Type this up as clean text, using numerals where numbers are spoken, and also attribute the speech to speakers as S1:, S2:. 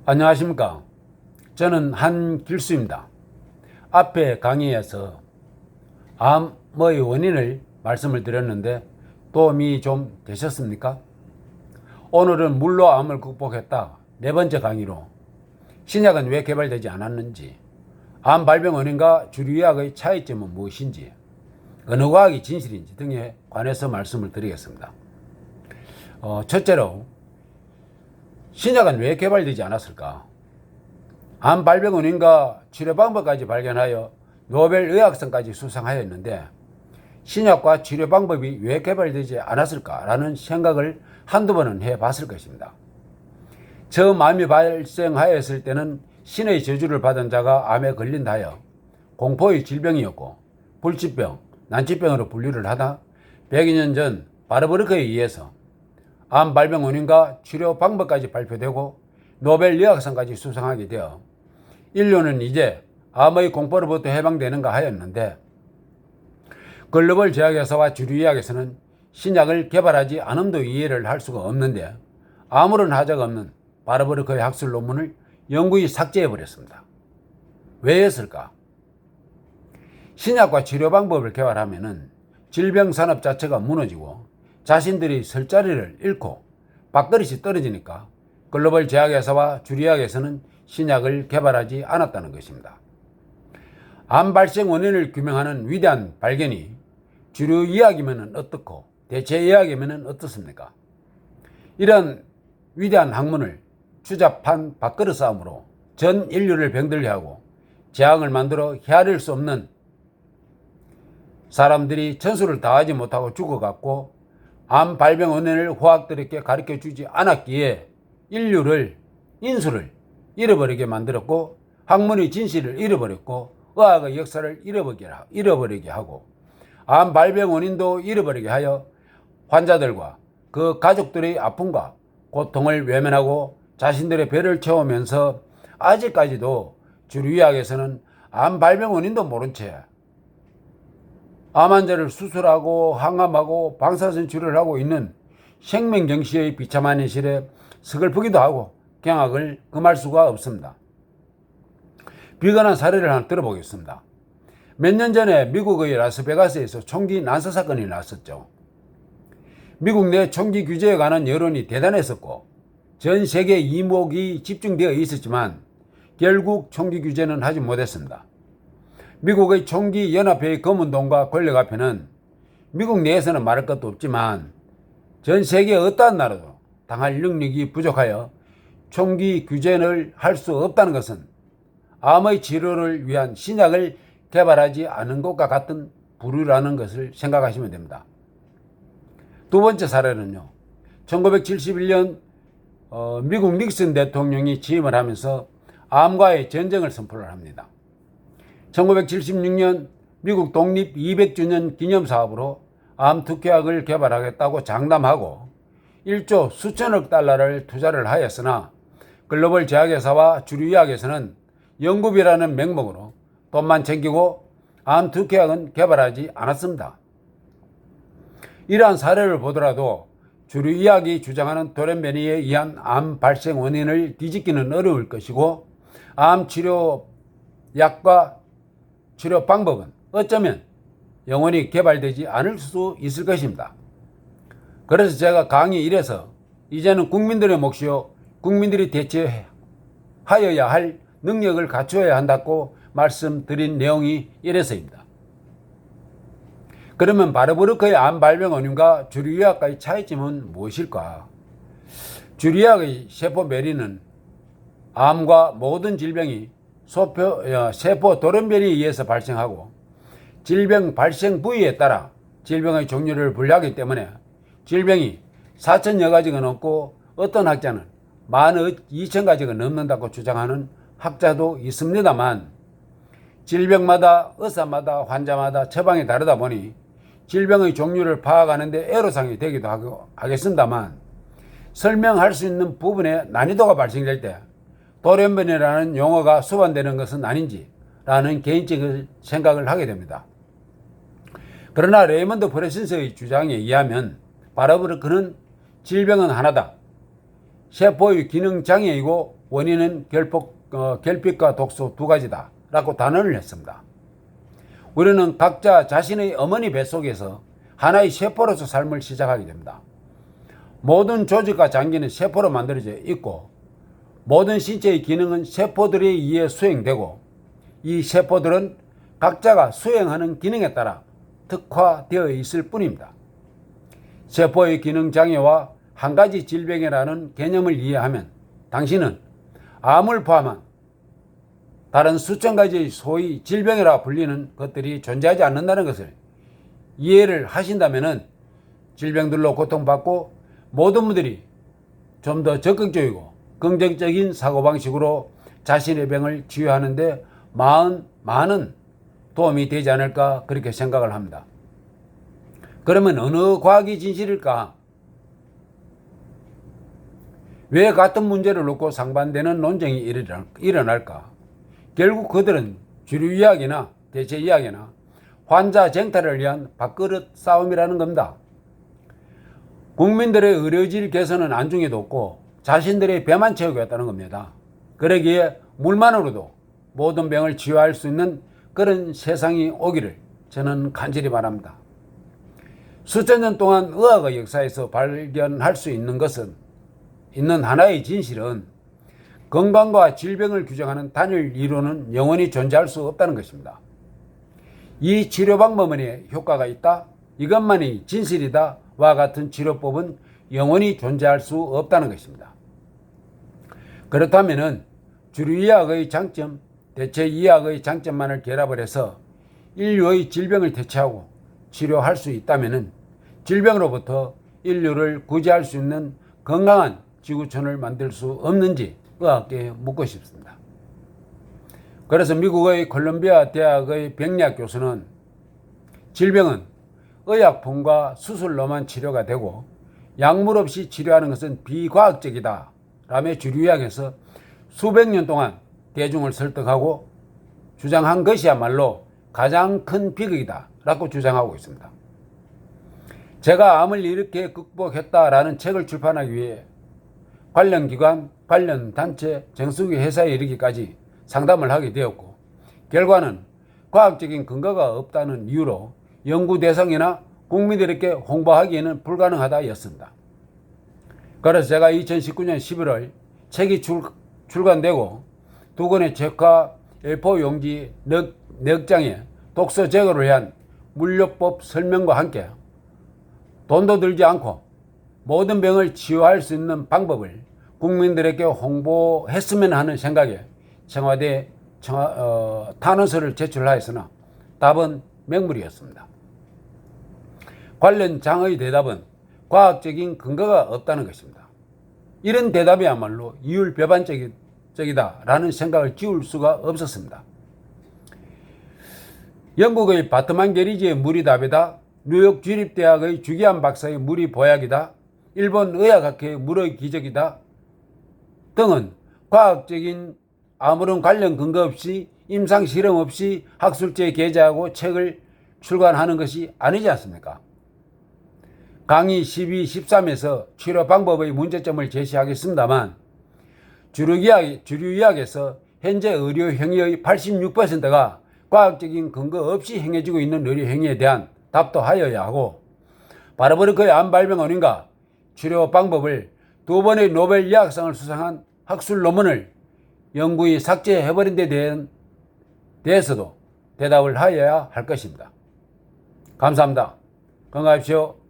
S1: 안녕하십니까. 저는 한길수입니다. 앞에 강의에서 암의 원인을 말씀을 드렸는데 도움이 좀 되셨습니까? 오늘은 물로 암을 극복했다 네 번째 강의로 신약은 왜 개발되지 않았는지, 암 발병 원인과 주류의학의 차이점은 무엇인지, 어느 과학이 진실인지 등에 관해서 말씀을 드리겠습니다. 첫째로 신약은 왜 개발되지 않았을까? 암 발병 원인과 치료 방법까지 발견하여 노벨 의학상까지 수상하였는데 신약과 치료 방법이 왜 개발되지 않았을까라는 생각을 한두 번은 해봤을 것입니다. 처음 암이 발생하였을 때는 신의 저주를 받은 자가 암에 걸린다 하여 공포의 질병이었고 불치병, 난치병으로 분류를 하다 100여 년 전 바르버르크에 의해서 암 발병 원인과 치료 방법까지 발표되고 노벨 의학상까지 수상하게 되어 인류는 이제 암의 공포로부터 해방되는가 하였는데, 글로벌 제약회사와 주류의학에서는 신약을 개발하지 않음도 이해를 할 수가 없는데 아무런 하자가 없는 바르버르크의 학술 논문을 영구히 삭제해버렸습니다. 왜였을까? 신약과 치료 방법을 개발하면 질병 산업 자체가 무너지고 자신들이 설 자리를 잃고 밥그릇이 떨어지니까 글로벌 제약회사와 주류의학에서는 신약을 개발하지 않았다는 것입니다. 암 발생 원인을 규명하는 위대한 발견이 주류의학이면 어떻고 대체의학이면 어떻습니까? 이런 위대한 학문을 추잡한 밥그릇 싸움으로 전 인류를 병들게 하고 재앙을 만들어 헤아릴 수 없는 사람들이 천수를 다하지 못하고 죽어갔고, 암 발병 원인을 호학들에게 가르쳐주지 않았기에 인수를 잃어버리게 만들었고, 학문의 진실을 잃어버렸고, 의학의 역사를 잃어버리게 하고, 암 발병 원인도 잃어버리게 하여 환자들과 그 가족들의 아픔과 고통을 외면하고 자신들의 배를 채우면서 아직까지도 주류의학에서는 암 발병 원인도 모른 채 암 환자를 수술하고 항암하고 방사선 치료를 하고 있는 생명경시의 비참한 현실에 서글프기도 하고 경악을 금할 수가 없습니다. 비관한 사례를 하나 들어보겠습니다. 몇 년 전에 미국의 라스베가스에서 총기 난사 사건이 났었죠. 미국 내 총기 규제에 관한 여론이 대단했었고 전 세계 이목이 집중되어 있었지만 결국 총기 규제는 하지 못했습니다. 미국의 총기연합회의 검은동과 권력합회는 미국 내에서는 말할 것도 없지만 전 세계 어떠한 나라도 당할 능력이 부족하여 총기 규제를 할 수 없다는 것은 암의 치료를 위한 신약을 개발하지 않은 것과 같은 부류라는 것을 생각하시면 됩니다. 두 번째 사례는요, 1971년 미국 닉슨 대통령이 취임을 하면서 암과의 전쟁을 선포를 합니다. 1976년 미국 독립 200주년 기념사업으로 암 특효약을 개발하겠다고 장담하고 1조 수천억 달러를 투자를 하였으나 글로벌 제약회사와 주류의학에서는 연구비라는 명목으로 돈만 챙기고 암 특효약은 개발하지 않았습니다. 이러한 사례를 보더라도 주류의학이 주장하는 돌연변이에 의한 암 발생 원인을 뒤집기는 어려울 것이고, 암 치료약과 치료 방법은 어쩌면 영원히 개발되지 않을 수 있을 것입니다. 그래서 제가 강의 1에서 이제는 국민들의 몫이요 국민들이 대처하여야 할 능력을 갖추어야 한다고 말씀드린 내용이 이래서입니다. 그러면 바르버르크의 암 발병 원인과 주류의학과의 차이점은 무엇일까? 주류의학의 세포 메리는 암과 모든 질병이 세포 돌연변이에 의해서 발생하고 질병 발생 부위에 따라 질병의 종류를 분류하기 때문에 질병이 4천여 가지가 넘고 어떤 학자는 12,000가지가 넘는다고 주장하는 학자도 있습니다만, 질병마다 의사마다 환자마다 처방이 다르다 보니 질병의 종류를 파악하는 데 애로사항이 되기도 하겠습니다만, 설명할 수 있는 부분에 난이도가 발생될 때 돌연변이라는 용어가 수반되는 것은 아닌지 라는 개인적인 생각을 하게 됩니다. 그러나 레이먼드 프레신스의 주장에 의하면 바르버르크는 질병은 하나다, 세포의 기능 장애이고 원인은 결핍과 독소 두 가지다 라고 단언을 했습니다. 우리는 각자 자신의 어머니 뱃속에서 하나의 세포로서 삶을 시작하게 됩니다. 모든 조직과 장기는 세포로 만들어져 있고 모든 신체의 기능은 세포들에 의해 수행되고 이 세포들은 각자가 수행하는 기능에 따라 특화되어 있을 뿐입니다. 세포의 기능 장애와 한 가지 질병이라는 개념을 이해하면 당신은 암을 포함한 다른 수천 가지의 소위 질병이라 불리는 것들이 존재하지 않는다는 것을 이해를 하신다면 질병들로 고통받고 모든 분들이 좀 더 적극적이고 긍정적인 사고방식으로 자신의 병을 치유하는 데 많은 도움이 되지 않을까 그렇게 생각을 합니다. 그러면 어느 과학이 진실일까? 왜 같은 문제를 놓고 상반되는 논쟁이 일어날까? 결국 그들은 주류 이야기나 대체 이야기나 환자 쟁탈을 위한 밥그릇 싸움이라는 겁니다. 국민들의 의료질 개선은 안중에도 없고 자신들의 배만 채우겠다는 겁니다. 그러기에 물만으로도 모든 병을 치유할 수 있는 그런 세상이 오기를 저는 간절히 바랍니다. 수천 년 동안 의학의 역사에서 발견할 수 있는 하나의 진실은 건강과 질병을 규정하는 단일 이론은 영원히 존재할 수 없다는 것입니다. 이 치료 방법에 효과가 있다, 이것만이 진실이다 와 같은 치료법은 영원히 존재할 수 없다는 것입니다. 그렇다면 주류의학의 장점, 대체의학의 장점만을 결합을 해서 인류의 질병을 대체하고 치료할 수 있다면 질병으로부터 인류를 구제할 수 있는 건강한 지구촌을 만들 수 없는지 의학계에 묻고 싶습니다. 그래서 미국의 콜롬비아 대학의 병리학 교수는 질병은 의약품과 수술로만 치료가 되고 약물 없이 치료하는 것은 비과학적이다 라며 주류의학에서 수백 년 동안 대중을 설득하고 주장한 것이야말로 가장 큰 비극이다 라고 주장하고 있습니다. 제가 암을 이렇게 극복했다라는 책을 출판하기 위해 관련 기관, 관련 단체, 정수기 회사에 이르기까지 상담을 하게 되었고 결과는 과학적인 근거가 없다는 이유로 연구 대상이나 국민들에게 홍보하기에는 불가능하다였습니다. 그래서 제가 2019년 11월 책이 출간되고 두 권의 책과 A4 용지 4장의 독서 제거를 위한 물요법 설명과 함께 돈도 들지 않고 모든 병을 치유할 수 있는 방법을 국민들에게 홍보했으면 하는 생각에 청와대에 탄원서를 제출하였으나 답은 맹물이었습니다. 관련 장의 대답은 과학적인 근거가 없다는 것입니다. 이런 대답이야말로 이율배반적이다라는 생각을 지울 수가 없었습니다. 영국의 바트만 게리지의 물이 답이다, 뉴욕 주립대학의 주기한 박사의 물이 보약이다, 일본 의학학회의 물의 기적이다 등은 과학적인 아무런 관련 근거 없이 임상 실험 없이 학술지에 게재하고 책을 출간하는 것이 아니지 않습니까? 강의 12, 13에서 치료 방법의 문제점을 제시하겠습니다만 주류의학에서 현재 의료 행위의 86%가 과학적인 근거 없이 행해지고 있는 의료 행위에 대한 답도 하여야 하고 바르버르크의 암 발병 원인과 치료 방법을 2번의 노벨 의학상을 수상한 학술 논문을 영구히 삭제해버린 데 대해서도 대답을 하여야 할 것입니다. 감사합니다. 건강하십시오.